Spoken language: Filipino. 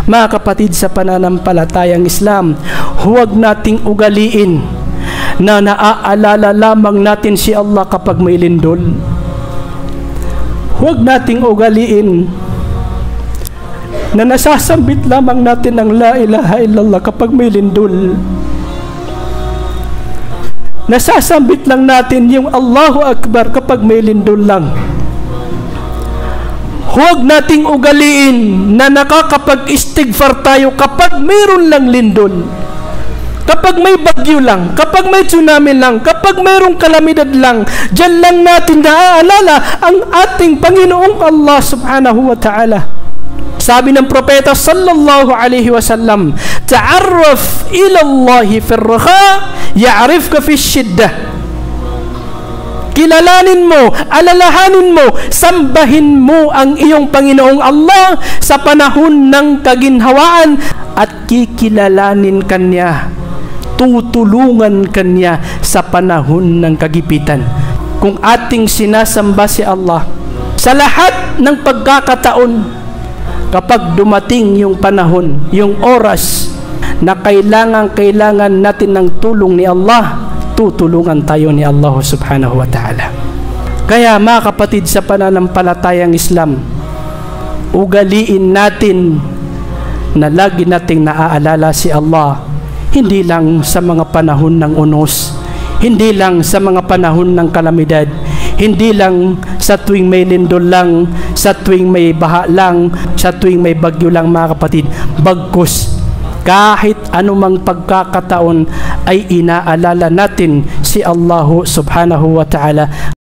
Mga kapatid sa pananampalatayang Islam, huwag nating ugaliin na naaalala lamang natin si Allah kapag may lindol. Huwag nating ugaliin na nasasambit lamang natin ang la ilaha illallah kapag may lindol. Nasasambit lang natin yung Allahu Akbar kapag may lindol lang. Huwag nating ugaliin na nakakapag-istighfar tayo kapag mayroon lang lindol. Kapag may bagyo lang, kapag may tsunami lang, kapag mayroong kalamidad lang, dyan lang natin naaalala ang ating Panginoong Allah subhanahu wa ta'ala. Sabi ng propeta sallallahu alaihi wasallam, ta'arraf ila Allah fi ar-raha ya'rifka fi ash-shiddah. Kilalanin mo, alalahanin mo, sambahin mo ang iyong Panginoong Allah sa panahon ng kaginhawaan at kikilalanin kanya, tutulungan kanya sa panahon ng kagipitan. Kung ating sinasamba si Allah sa lahat ng pagkakataon, kapag dumating yung panahon, yung oras na kailangan natin ng tulong ni Allah, tutulungan tayo ni Allah subhanahu wa ta'ala. Kaya mga kapatid sa pananampalatayang Islam, ugaliin natin na lagi nating naaalala si Allah, hindi lang sa mga panahon ng unos, hindi lang sa mga panahon ng kalamidad, hindi lang sa tuwing may lindol lang, sa tuwing may baha lang, sa tuwing may bagyo lang mga kapatid. Bagkus, kahit anumang pagkakataon ay inaalala natin si Allah subhanahu wa ta'ala.